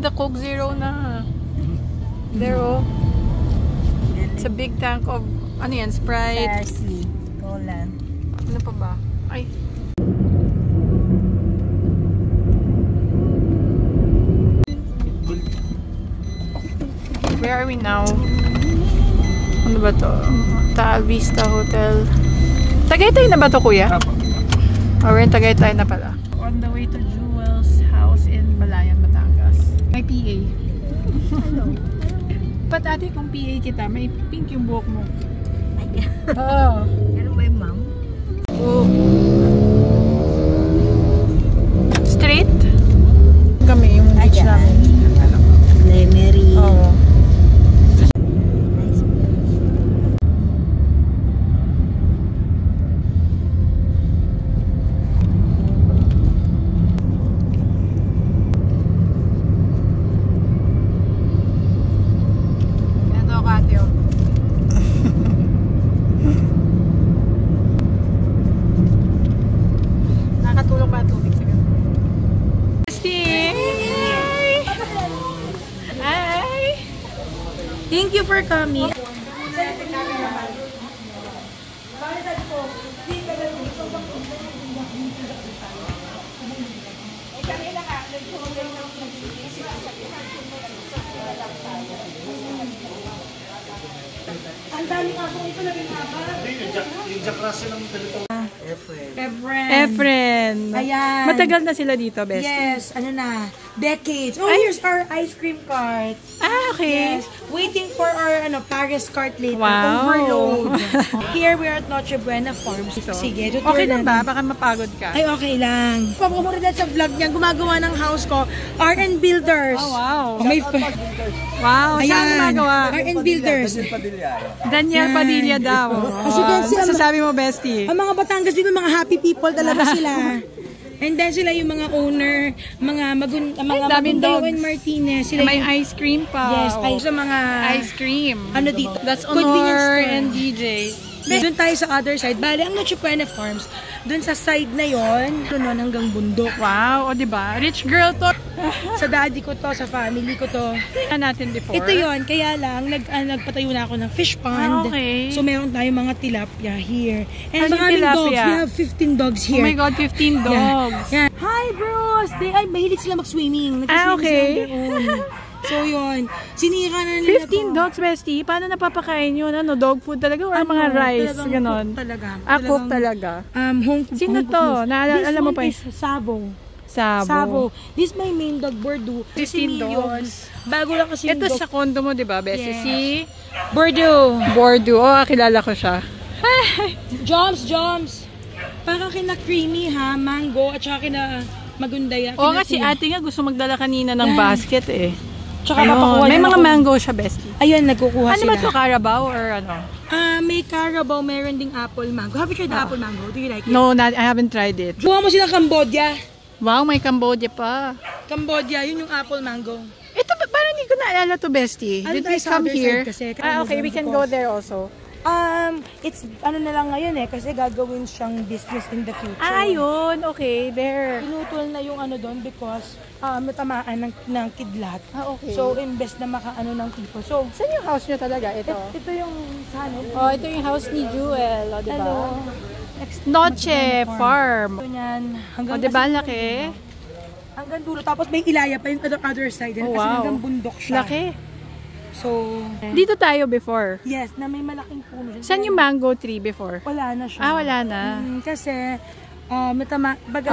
the Coke Zero na. There, oh. It's a big tank of, ano yan, Sprite. Parsley. Cola. Ano pa ba? Ay. Where are we now? Ano ba to? Taal Vista Hotel. Tagaytay na ba to, kuya? Or we're in Tagaytay na pala. On the way to Jewel's house in Malayan, Batangas. May PA. Hello. Ba't ate kung PA kita, may pink yung buhok mo. Oo. Ano ba yung ma'am? Oh. Straight? Kami, yung beach namin. Lemery. Oo. Thank you for coming. Ang dami nga kung ito naging haba. Yung Jack Russell ang talito. Efren. Ayan. Matagal na sila dito, bestie. Yes, ano na, decades. Oh, here's our ice cream cart. Ah, okay. Yes. Waiting for our Paris cart later. Wow. Overload. Here we are at Noche Buena Farms. Sige, tutur okay lang ba? natin. Baka mapagod ka. Ay, okay lang. Papamurid sa vlog niya, gumagawa ng house ko, R&B Builders. Oh, wow. Oh, may wow, saan gumagawa? R&B Builders. Daniel Padilla daw. Kasi masasabi mo, bestie? Ang mga Batangas dito, mga happy people talaga sila. And then sila yung mga owner, mga Magundaw and Martinez. Sila may yung, ice cream pa. yes, ay, sa mga ice cream. ano dito? That's Convenience Honor store. and DJ. Doon tayo sa other side. Bale, ang Noche Buena Farms, doon sa side na yon, doon hanggang bundok. Wow, o diba? Rich girl to. Sa daddy ko to, sa family ko to. Ito natin before. Ito yon, kaya lang, nagpatayo na ako ng fish pond. Okay. So, meron tayong mga tilapia here. And Ano maraming tilapia? dogs. We have 15 dogs here. Oh my God, 15 dogs. Yeah. Hi, bros! Mahilig sila mag-swimming. Okay. So, yun. Sinira na nila 15 dogs, bestie. Paano napapakain yun? Ano, dog food talaga? Or mga rice? Ganon. Cook talaga. Cook talaga. Home cook. Sino to? Alam mo pa This one is Sabo. Sabo. This is my main dog, Bordeaux. 15 dogs. Bago lang kasi Ito yung dog. sa condo mo, diba, bestie? Yes. Si Bordeaux. Oh, kilala ko siya. Joms. Parang kina creamy ha, mango, at saka kina magundaya. Oo, kasi ate nga gusto magdala kanina ng basket eh. Tsaka Ayun, may mga mango siya, bestie. Ayun, nagkukuha Ano sila. ba ito, Carabao or ano? May Carabao, meron ding apple mango. Have you tried the apple mango? Do you like it? No, I haven't tried it. Buha mo silang Cambodia. Wow, may Cambodia pa. Cambodia, yun yung apple mango. Ito, parang hindi ko naalala to, bestie. Ano Did tayo we sa come other here? side kasi? Okay, we can go there also. It's ano na lang ngayon kasi gagawin siyang business in the future. Yun. Okay, there. Pinutol na yung ano doon because natamaan ng kidlat. Okay. So, imbes na makaano ng people. So, saan yung house nyo talaga? Ito. ito yung sana. Oh, ito yung house ni Jewel. O, diba? Hello. Noche Farm. Ito yan. Hanggang O, diba? Laki. Hanggang dulo. Tapos may ilaya pa yung other side. Oh, kasi wow. hanggang bundok siya. Laki. So, Dito tayo before. yes, na may malaking puno. Saan yung mango tree before? Wala na siya. Wala na. Kasi, baga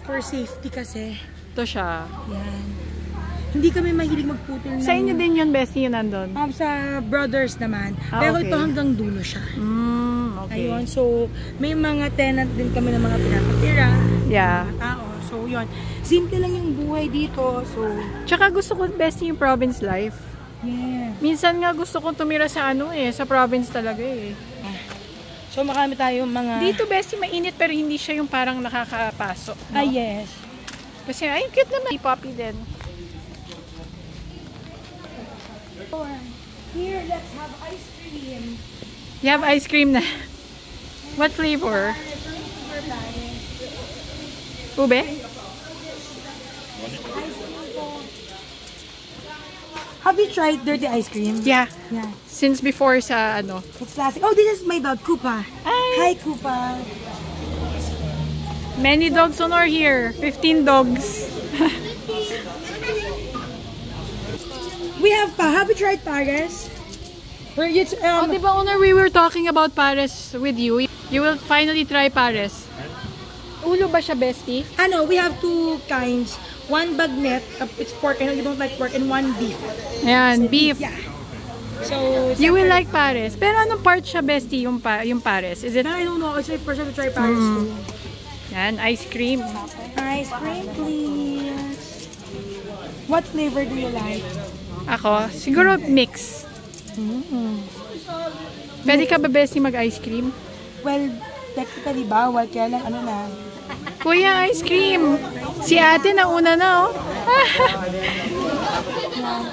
for safety kasi. Ito siya. Yan. Hindi kami mahilig magputol ng... Sa inyo din yun, bestie, yun nandun? Sa brothers naman. Pero okay. ito hanggang dulo siya. Okay. Ayun. So, may mga tenant din kami ng mga pinapatira. Yeah. Mga tao. So, yun. Simple lang yung buhay dito. So, Tsaka gusto ko, bestie, yung province life. yeah. Minsan nga gusto kong tumira sa sa province talaga eh. So, marami tayong mga... Dito, bestie, mainit pero hindi siya yung parang nakakapaso. No? yes. Kasi, ay, cute naman. Poppy din. Here, let's have ice cream. You have ice cream na. What flavor? Ube? Have you tried dirty ice cream? Yeah. Yeah. Since before sa ano. It's classic. Oh, this is my dog, Koopa. Hi, Koopa. Many dogs on our here. 15 dogs. We have pa. Have you tried Paris? Where it's Oh, di ba, Honor, we were talking about Paris with you. You will finally try Paris. Ulo ba siya, bestie? Ano, we have two kinds. One bagnet, it's pork. I know you don't like pork, and one beef. Ayan, beef. Yeah. So You will like Paris. Pero anong part siya, bestie, yung Paris? Is it? I don't know. It's my first time to try Paris too. Yan, ice cream. Ice cream, please. What flavor do you like? Ako, siguro mix. Pwede ka ba, bestie, mag-ice cream? Well, technically bawal, kaya lang ano na. Kuya, ice cream! Si ate nauna na, oh.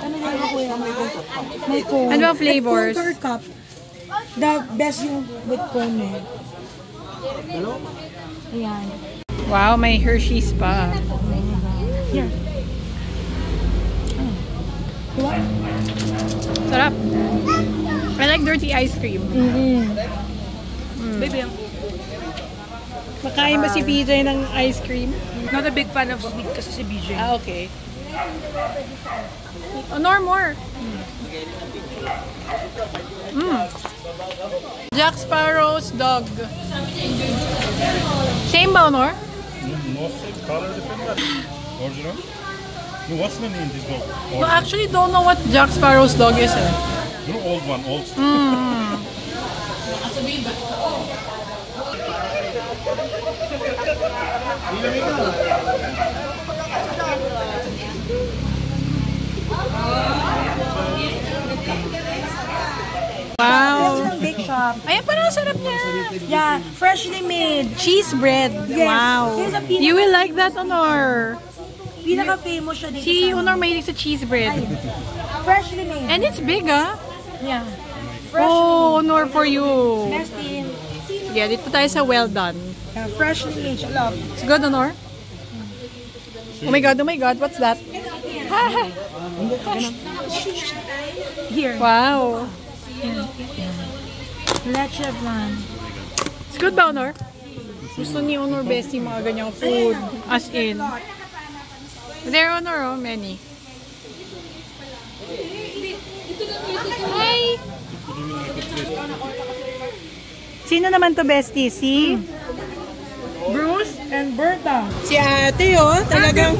Ano na yung kuya? May cone. Ano ba flavors? Cone or cup. The best yung with cone eh. Ayan. Wow, may Hershey's pa. Here. What? Sarap. I like dirty ice cream. Baby, Makain ba si BJ ng ice cream? not a big fan of sweet kasi si BJ. Ah, okay. Honor, more. Jack Sparrow's dog. Same ba, Honor? No same color different. Original? No, what's the name of this dog? No, actually don't know what Jack Sparrow's dog is. Eh. No, old one, old. Wow. That's from Bake Shop. Ayan, parang sarap niya. Yeah, freshly made. Cheese bread. Yes. Wow. Here's a peanut- You will like that, Honor. Pinaka-famous siya dito Si sa Honor mahilig sa cheese bread. freshly made. And it's big, ah. Yeah. Oh, Honor for you. Best in. Yeah, dito tayo sa well done. Yeah, freshly made. I love. It's good, Honor? Oh my God, what's that? Here. Wow. Leche flan. It's good ba, Honor? Gusto ni Honor bestie mga ganyang food. As in. There, Honor, oh, many. Hi! Sino naman to, bestie? Si? Bruce and Berta. Si ate, oh. Talagang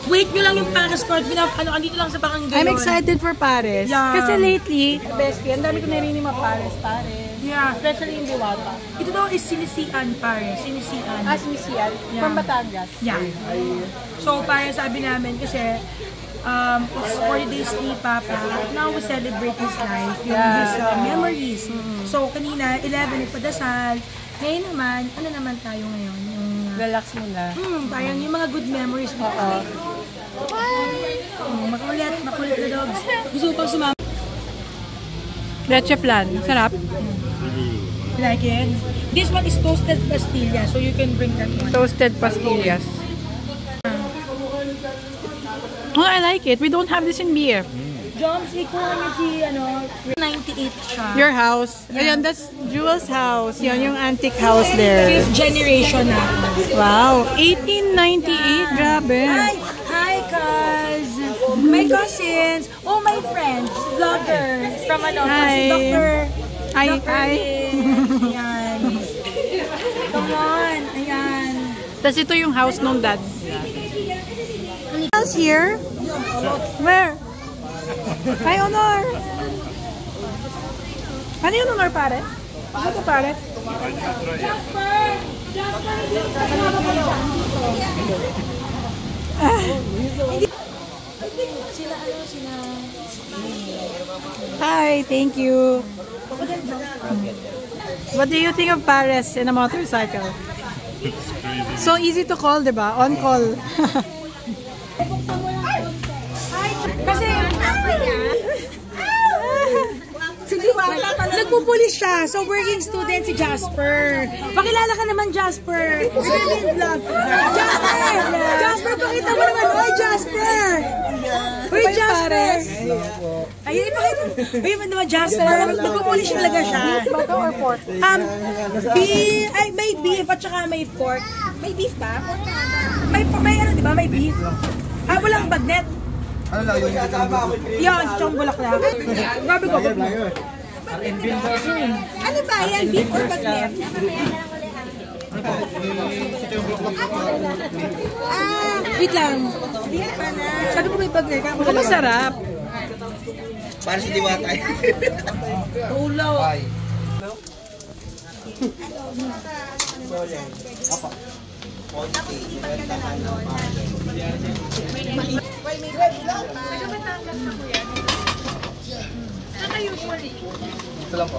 Wait nyo lang yung Paris court. Andito lang sa Panganggayon. I'm excited for Paris. Yeah. Kasi lately, bestie, ang dami ko narinig mga Paris. Yeah. Especially in Diwata. Ito daw is sinisian, Paris. Sinisian. Si Misial, Yeah. from Batangas. Yeah. So, parang sabi namin kasi it's 40 days ni Papa. Now we celebrate his life, his memories. So, kanina, 11 nagpadasal. Ngayon naman, ano naman tayo ngayon? Yung, Relax muna. parang yung mga good memories. Makulit na dogs. Gusto ko pang sumama. Leche flan. Sarap. Like it? This one is toasted pastilla, so you can bring that one. Toasted pastillas. Oh, I like it. We don't have this in BF. Joms, ikuha niyo si, 98 siya. Your house. Ayan, that's Jewel's house. Yan yung antique house there. 5th generation na. Wow. 1898. Grabe. Hi, cuz. My cousins. Oh, my friends. Vloggers. From Hi. Dr. Hi. Ayan. Come on. Ayan. Tapos ito yung house nung dad. House here? Where? Hi, Honor. Ano yung Honor, pare? Ano to, pare? Hi, thank you. What do you think of Paris in a motorcycle? It's crazy. So easy to call, diba? On call. Kasi, sige, wala pa. nagpupulis siya. So, working student si Jasper. Pakilala ka naman, Jasper. Vlog. Jasper, pakita mo naman. Oy, Jasper. Uy, Jasper. Ayun, ipakita. Uy, naman, Jasper. Nagpupulis talaga siya. Bato or pork? May beef at saka may pork. May beef ba? May ano, di ba? May beef. Walang bagnet. Ano lang yung Yan, siyang bulaklak. Grabe ko. Ano ba yan? Beef or bagnet? Wait lang. Sabi ko may bagnet. Ito masarap. para sa diwata. Ulaw. Ito lang po.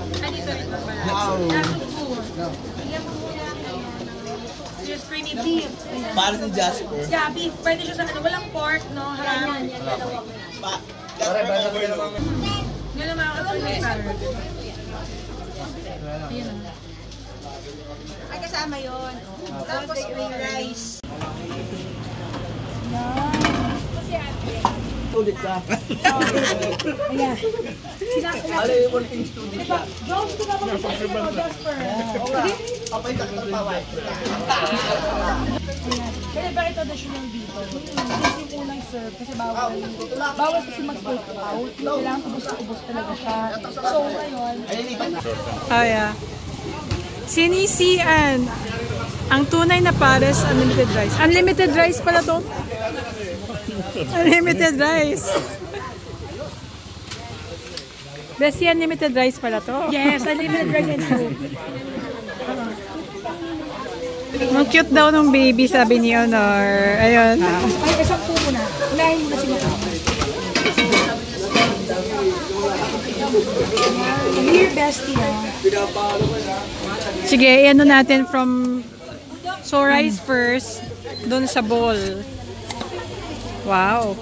Just creamy beef. Para sa Jasper. Yeah, beef. Pwede siya sa ano. Walang pork, no? Haram. Pare, ba naman? Yun naman ako sa Ay, kasama yun. Tapos may rice. Ulit ka. Ayan. Ano yung working student ka? Jones, ito na ba sa Jasper? Kapay ka ito paway. Kaya bakit traditional dito? Kasi yung unang serve, kasi bawal kasi mag-take out. Kailangan ubos talaga siya. So, ngayon, Oh yeah. Sinisian. Ang tunay na pares, unlimited rice. Unlimited rice pala to? Unlimited rice. Bestie, unlimited rice pala to. yes, unlimited rice and soup. Ang cute daw ng baby, sabi ni Honor. Ayun. Ay, isang po muna. Unahin muna sila. Dear bestie, Sige, ano natin from... So, rice first. Doon sa bowl. Wow.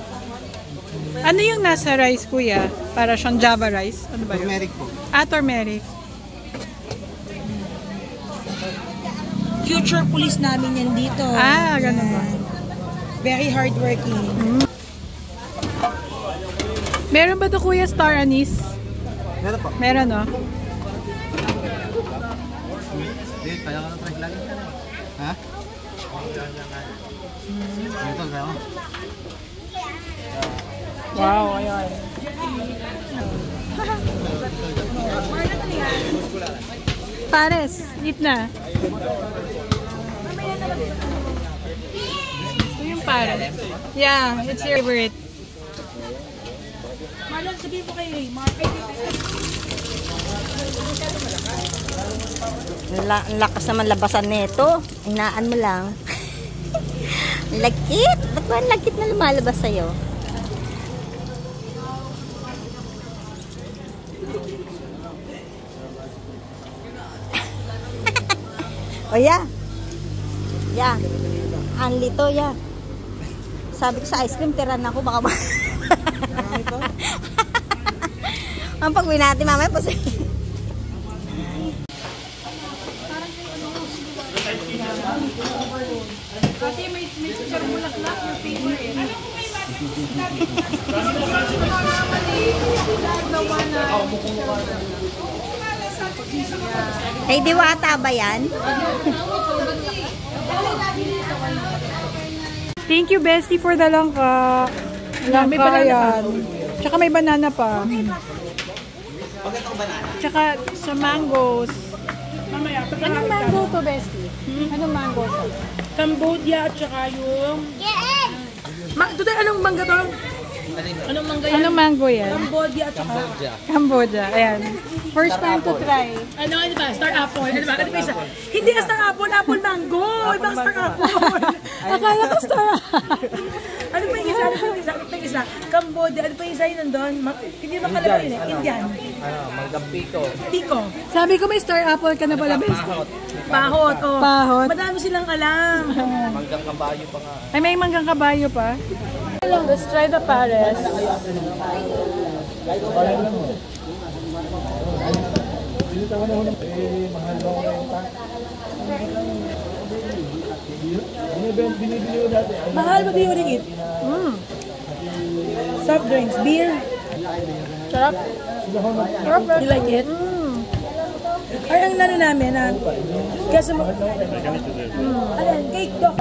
Ano yung nasa rice, kuya? Para siyang Java rice? Ano ba yun? Turmeric po. Ah, turmeric. future police namin yan dito. Ah, ganun ba? Very hardworking. Meron ba to, kuya, star anise? Meron po. Meron, no? Dito, kaya ka na try lagi. Ha? Ito, kaya ko. Wow, ayun. Pares, eat na. Ito yung pares. Yeah, it's your favorite. Marlon, sabihin mo kay Raymar. Ang lakas naman labasan nito. Hinaan mo lang. Lagkit! Ba't ba ang lagkit na lumalabas sa'yo? O ya. Ya. Ang lito ya. Sabi ko sa ice cream, tiran ako. Baka ba? Ang pag-uwi natin mamaya po Kasi may chichar bulaklak, your favorite. Ano kung may Hey, diwata ba yan? Thank you, bestie, for the langka. Langka yan. Tsaka may banana pa. Tsaka sa mangoes. Anong mango to, bestie? Anong mango to? Cambodia at saka yung... Doon anong mangga to? Anong mangga yan? Anong mango yan? Cambodia at saka... Cambodia. Ayan. First time to try. Ano ba? Star apple. Ano ba? Ano ba isa? Hindi ka star apple, apple mango. Ibang star apple. Akala ko star. Ano pa yung isa? Ano pa yung isa? Ano pa yung isa? Cambodia. Ano pa yung isa yun nandun? Hindi makalabay yun eh. Indian. Manggang piko. Pico. Sabi ko may star apple ka na pala, bestie. Pahot. Oh. Pahot. Madami silang alam. Manggang kabayo pa nga. Ay, may manggang kabayo pa. Let's try the pares. Mahal ba yung ringit? Soft drinks, beer. Sarap. You like it? Ay, ang nano namin na kasi mo... Ayan, cake doc.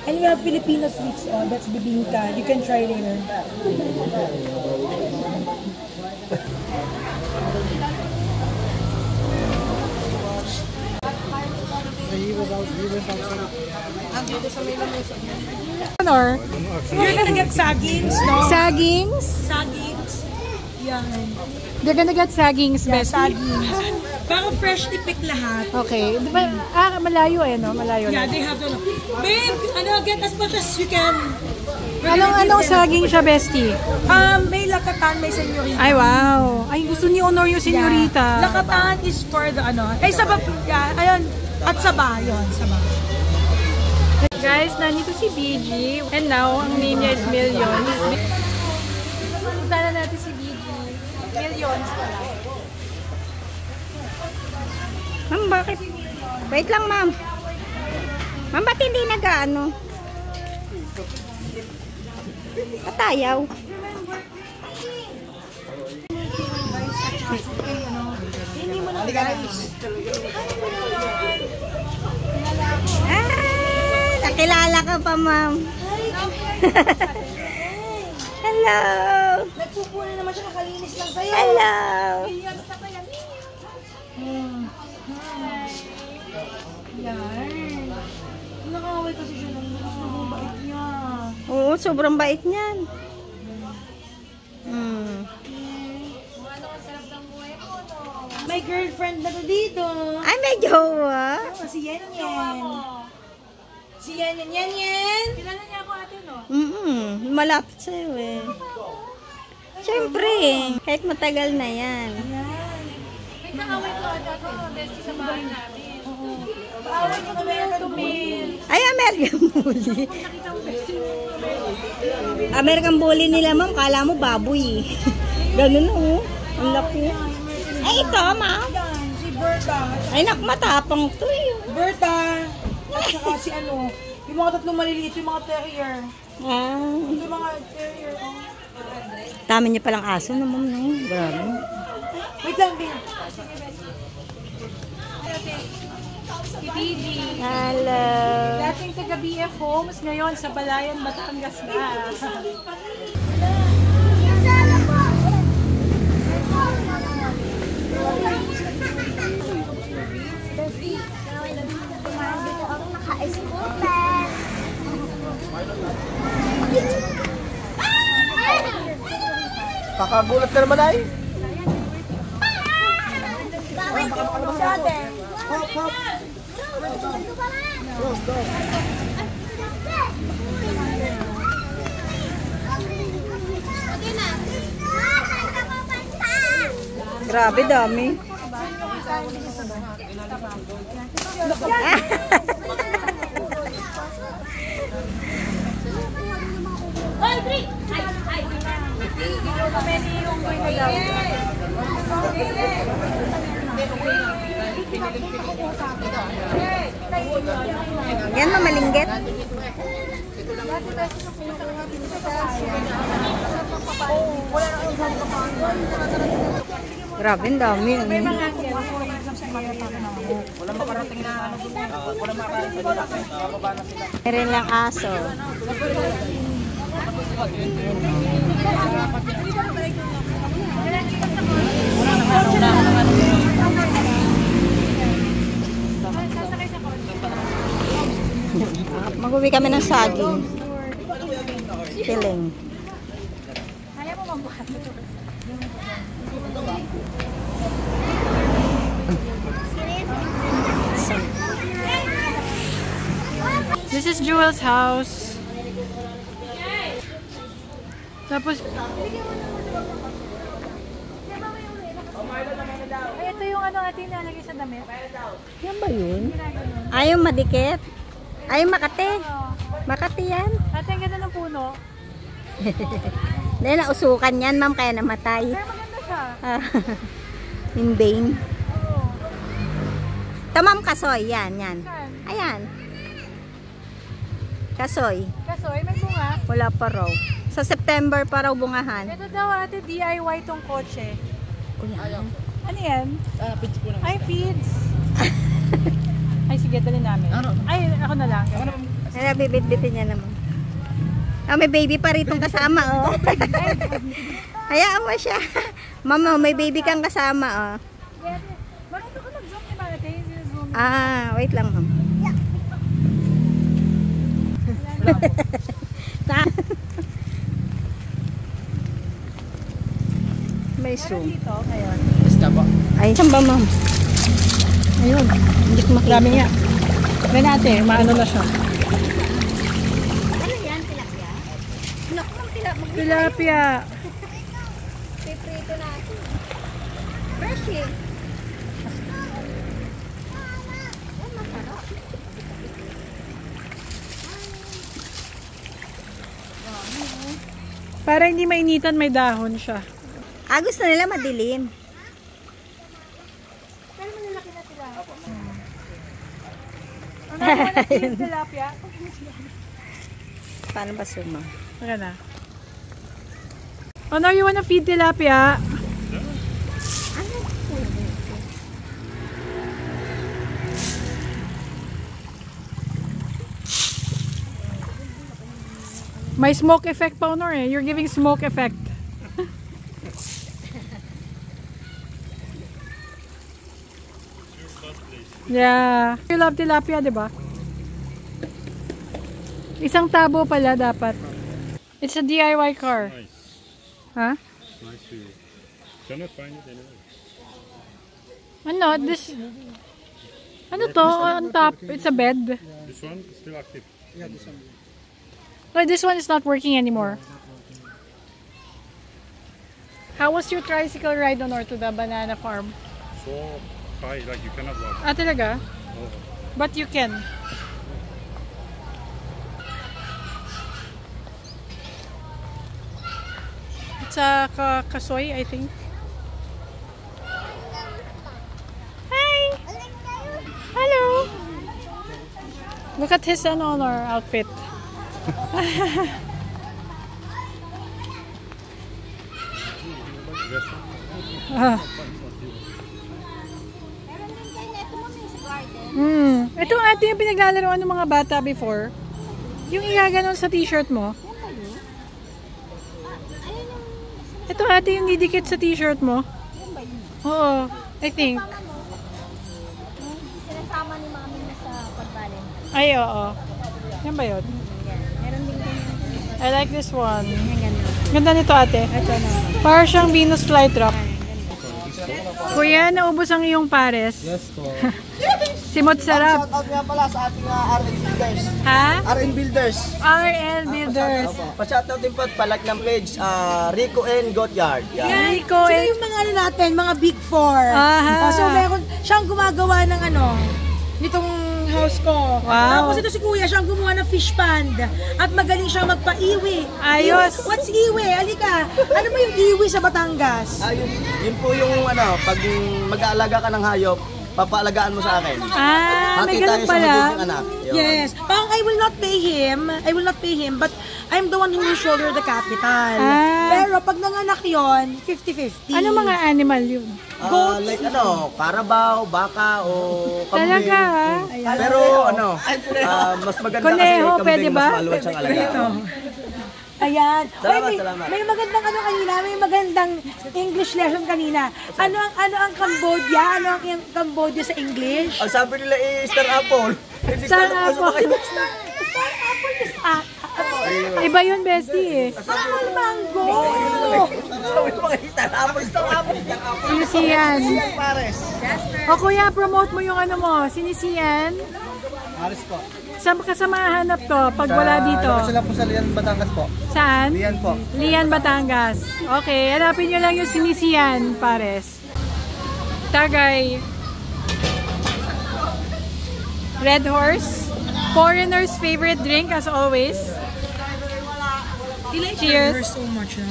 And we have Filipino sweets. Oh, that's bibingka. You can try later. Or You're gonna get sagings, no? sagings. Sagings. Yan. They're gonna get sagings, Yeah, Bessie. sagings. Baka freshly pick lahat. Okay. Di ba, malayo no? Malayo Yeah, lang. they have to know. Babe, get as much as you can. Anong saging siya, Bestie? May lakatan, may senyorita. Ay, wow. Ay, gusto ni Honor yung senyorita. Yeah. Lakatan is for the saba, yeah, ayun. At saba, yun, saba. Guys, nandito si BG. And now, ang name niya is Millions. Punta na natin si BG. Millions pala. Ma'am, bakit? Wait lang, ma'am. Ma'am, ba't hindi nag-ano? Patayaw. Nakilala ka pa, ma'am. Hello. Nagpupunan naman siya, nakalinis lang sa'yo. Hello. Yan. Nakaway kasi siya ng bait niya. Oo, sobrang bait niyan. May girlfriend na to dito. Ay, may jowa. Si Yen Yen. Si Yen Yen. Yen Yen. Kilala niya ako ate, no? Malapit sa'yo eh. Siyempre kahit matagal na yan. May kaaway ko ate, Bestie sa bahay namin. Kaaway ko to mail. Ay, American Bully. American Bully nila, ma'am. Kala mo baboy. Ganun oh. Ang laki. Ay, ito, ma'am. Yan, si Berta. Ay, matapang to eh. Berta. At saka si yung mga tatlong maliliit, yung mga terrier. Yung mga terrier, Dami niya palang aso na, ma'am, no? Grabe. Wait lang, Bin. Si BG. Hello. Dating taga BF Homes, ngayon sa Balayan, Batangas na. Kakagulat ka naman ay. Grabe, dami. Yan, mamalinggit. Grabe, ang dami. Meron lang aso. Mag-uwi kami ng saging. Piling. This is Jewel's house. Tapos, ay, ito yung ate nalagay sa damit. Yan ba yun? Ayaw madikit. Ayaw Makati. Makati yan. Ate, ang ganda ng puno. Dahil nausukan yan, ma'am, kaya namatay. Pero maganda siya. In vain. Tamam kasoy. Yan, yan. Ayan. Kasoy. Kasoy, may bunga. Wala pa raw. Sa September pa raw bungahan. Ito daw ate, DIY tong kotse. Kuya. Ano yan? Pitch po lang. Ay, feeds. Ay, sige, dali namin. Ay, ako na lang. Ay, bibit-bitin niya naman. Ah, may baby pa ritong kasama, oh. Hayaan mo siya. Mama, may baby kang kasama, oh. Bakit ako nag-zoom ni Mate? Zoom. Ah, wait lang, ma'am. May zoom. Dito, ngayon. Ay, saan ba, ma'am? Ayun. Hindi ko makita. Dami nga. May natin, maano na siya. Ano yan, tilapia? Naku, tilapia. Tilapia. Piprito natin. Fresh eh. Ay, masarap. Para hindi mainitan, may dahon siya. Ah, gusto nila madilim. Pero malalaki na sila. Ano naman natin tilapia? Paano ba suma? Wala na. Oh no, you wanna feed tilapia? May smoke effect pa, Honor, eh. You're giving smoke effect. Yeah. You love tilapia, di ba? Isang tabo pala dapat. It's a DIY car. Nice. Huh? Nice to you. Cannot find it anyway. Ano? This... Ano to? On top. It's a bed. This one is still active. No, this one is not working anymore. How was your tricycle ride on or to the banana farm? So high, like you cannot walk. Ah, talaga? Oh. But you can. It's a kasoy, I think. Hi! Hello! Look at his honor outfit. Ah. Ito ate yung pinaglalaroan ng mga bata before. Yung igaganon sa t-shirt mo. Ito ate yung didikit sa t-shirt mo. Oo, I think. Sinasama ni mami na sa pagbalen. Ay, oo. Yan ba yun? Meron din ganyan. I like this one. Ganyan. Ganda nito ate. Ito na. Para siyang Venus flytrap. Kuya, naubos ang iyong pares. Yes po. Simot sarap. Shoutout nga pala sa ating RN Builders. Ha? RN Builders. RL Builders. Pa-shoutout din po at palike ng page, Rico N. Gotyard. Yan. Rico Sila yung mga ano natin, mga big four. Aha. So meron, siyang gumagawa ng ano, nitong house ko. Wow. Tapos ito si Kuya, siyang gumawa ng fish pond. At magaling siyang magpa-iwi. Ayos. What's iwi? Alika. Ano mo yung iwi sa Batangas? Yun po yung ano, pag mag-aalaga ka ng hayop, papaalagaan mo sa akin. Ah, may Hati ganun tayo sa pala. magiging anak. Yun. Yes. Parang I will not pay him, but I'm the one who will shoulder the capital. Ah. Pero pag nanganak yon 50-50. Ano mga animal yun? Like ano, Carabao, baka o kambing. Talaga, ha? Pero ano, mas maganda kasi Kuneho, kambing, pwede ba? mas maluwag siyang alagaan. Ayan. Salamat, Oy, salamat. may magandang ano kanina, may magandang English lesson kanina. Ano ang Cambodia? Ano ang Cambodia sa English? Ang sabi nila Star Apple. Star apple. Star apple is Iba yun, bestie eh. apple mango. Sabi ko mga Star Apple, Star Apple. Sinisian. Pares. O kuya, promote mo yung ano mo. Sinisian. Pares po. Saan ka sa mahanap to pag wala dito? Sila po sa Lian, Batangas po. Saan? Lian po. Lian, Batangas. Okay, hanapin nyo lang yung Sinisian, pares. Tagay. Red Horse. Foreigners' favorite drink as always. Cheers. so much, no?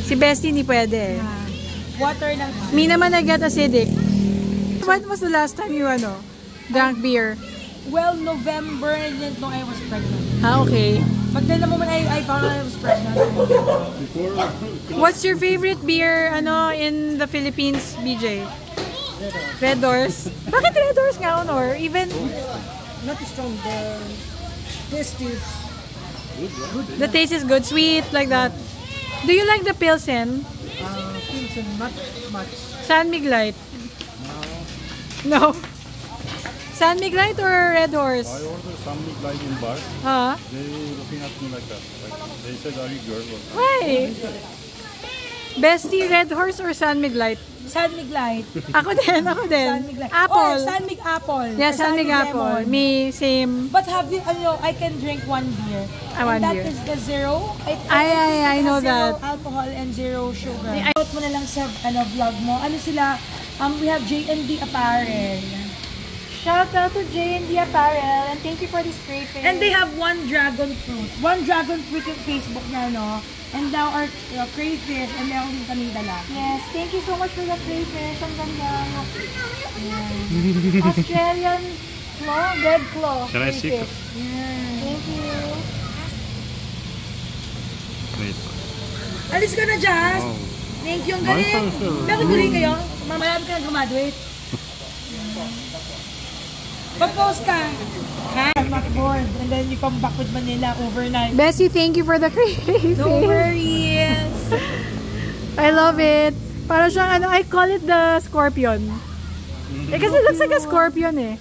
Si Bestie hindi pwede. water ng... Me naman, I get acidic. When was the last time you, drank beer? Well, November nung I was pregnant. Ah, okay. But then the moment I found out I was pregnant. What's your favorite beer, in the Philippines, BJ? Red Doors. Bakit Red Doors nga, Honor? Even... Not strong, the taste is... The taste is good, sweet, like that. Do you like the Pilsen? Pilsen, not much. San Mig Light? No. San Mig Light or Red Horse? I ordered some Light in bar. Huh? They looking at me like that. Like, they said, "Are you girl?" Or something. Why? Bestie, Red Horse or San Mig Light? San Mig Light. Ako din. San Mig Light. Apple. Or San Mig Apple. Yeah, Or San Mig Apple. Lemon. Me, same. But have you, I can drink one beer. One and that beer. is the zero. I know zero that. alcohol and zero sugar. Out mo na lang sa vlog mo. Ano sila? We have J&D Apparel. Shout out to J&D Apparel and thank you for this crayfish. And they have one dragon fruit. One dragon fruit yung Facebook niya, no? And now our crayfish, and meron din kaming dala. Yes, thank you so much for the crayfish. Ang ganda. Australian claw, red claw. Can I see? crayfish. Thank you. Wait. Alis ka na, Jazz! Oh. Thank you, ang Nice galing! one, sir. Bakit galing kayo? Marami ka na graduate. Pag-post ka! Ha? I'm not bored. And then you come back with Manila overnight. Bessie, thank you for the crayfish. No worries! I love it. Para siyang I call it the scorpion. Kasi it looks like a scorpion eh.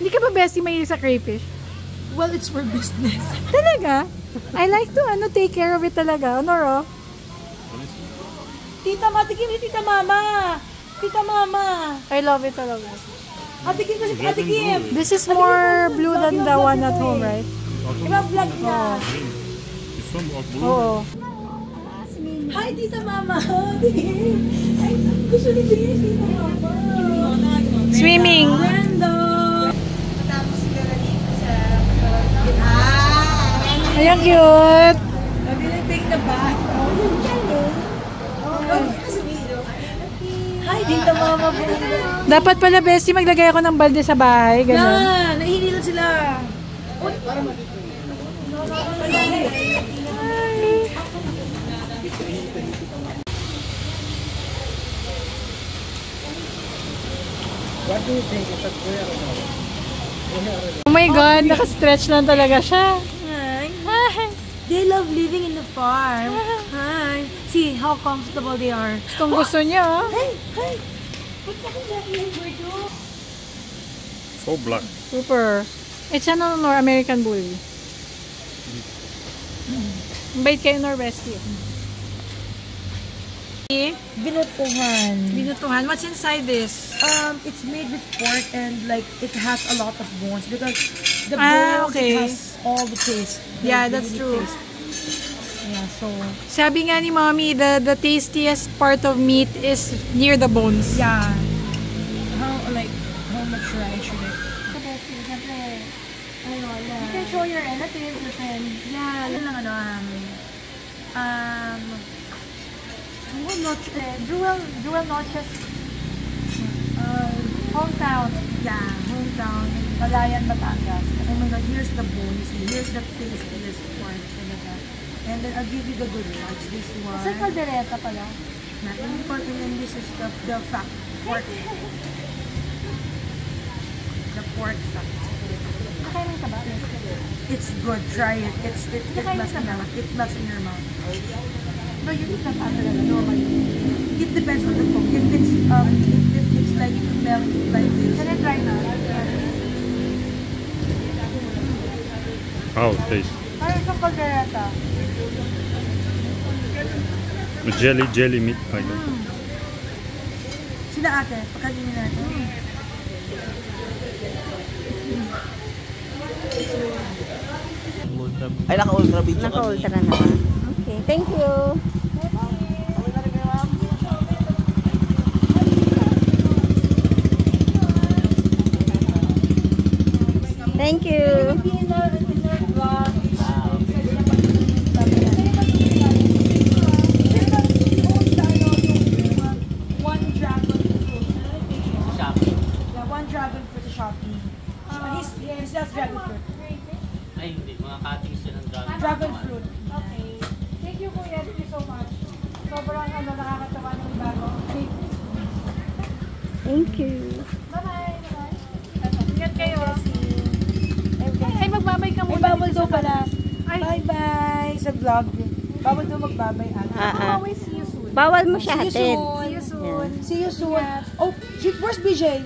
Hindi ka ba Bessie may sa crayfish? Well, it's for business. Talaga? I like to take care of it talaga. Honor, Tita, matikim si Tita Mama! Tita Mama! I love it talaga. Atikim ko si Ate Kim! This is more blue than the one at home, right? Iba-vlog na. This one or blue? Oo. Hi, Tita Mama! Tigil! Ay, gusto ni Tigil, Tita Mama! Swimming. Brando! Ayan, cute. Sabi na take the bath. Hi, Tita Mama! Dapat pala, Bestie, maglagay ako ng balde sa bahay. Ganun. Yan! Nahihilo sila! Oh my God, nakastretch lang talaga siya. Hi! Hi. They love living in the farm. Hi! See how comfortable they are. Kung gusto niya, Hey! Hey! Ba't ako lagi yung So black. Super. It's an American Bully. Bait kayo Bestie. Binutuhan. Binutuhan. What's inside this? It's made with pork and like it has a lot of bones because the Ah, bones okay. it has all the taste. Yeah, The that's unique true. taste. Yeah, so Sabi nga ni Mommy, the tastiest part of meat is near the bones. yeah. How much rice should it? You can show your relatives, your friends. Yeah, yun lang Jewel Noches. Hometown. yeah, hometown. Palayan, Batangas. Oh my God, here's the bone. You see, here's the tastiest part. And then I'll give you the good parts. This one. Sa caldereta pala. And then this is the fat pork. The pork fat. Nakainin ka ba? It's good. Try it. It melts in your mouth. No, you eat the fat talaga, normally. It depends on the cook. If it's like melt like this. Can I try na? How it tastes? Parang sa caldereta. Jelly meat kind of. Sila ate, pagkainin natin. Ay, naka-ultra video kami. Naka-ultra naman. Okay, thank you. Thank you. 1 dragon fruit sa Shopee. He sells dragon fruit. Ay, hindi. Mga cuttings yun ng dragon. Dragon fruit. Okay. Thank you, Kuya. Thank you so much. Sobrang nakakatawa ng bago. Thank you. Bye-bye. Ingat kayo. Ay, magbabay ka May muna. bawal daw pala. Ay. Bye-bye sa vlog. Bawal daw magbabay. Always see you soon. Bawal mo siya See you hatid. soon. See you soon. See you soon. Oh, where's BJ?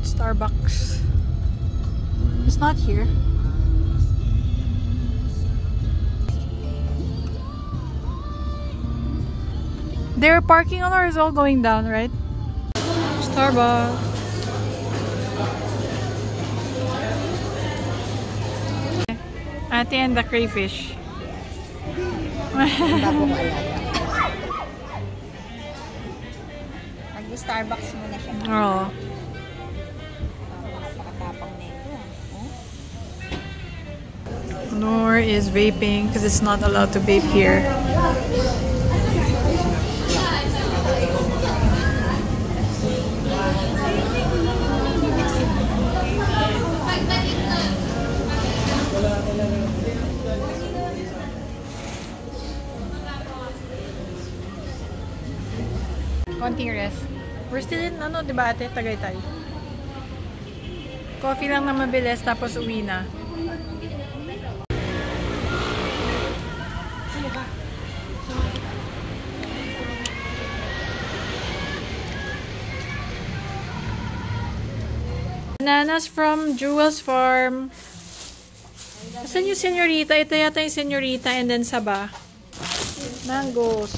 Starbucks. It's not here. They're parking on ours, all going down, right? Starbucks. Ate and the crayfish. Bagong alaga. Nag-Starbucks muna siya. Oh. Napakatapang na ito. Noor is vaping because it's not allowed to vape here. Konting rest. We're still in, diba ate? Tagaytay. Coffee lang na mabilis, tapos uwi na. Bananas from Jewel's Farm. Asan yung senyorita? Ito yata yung senyorita and then Saba. Mangoes.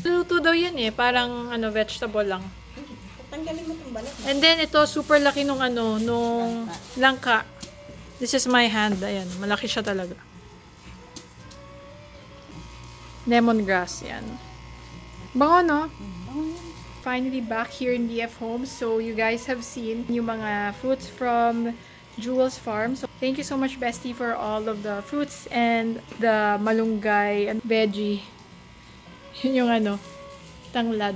Luto daw yan eh. Parang vegetable lang. Tanggalin mo itong balat. And then ito, super laki nung nung langka. This is my hand. Ayan, malaki siya talaga. Lemongrass, yan. Bango, no? Finally back here in DF Homes. So you guys have seen yung mga fruits from Jewel's Farm. So thank you so much, Bestie, for all of the fruits and the malunggay and veggie. Yun yung tanglad.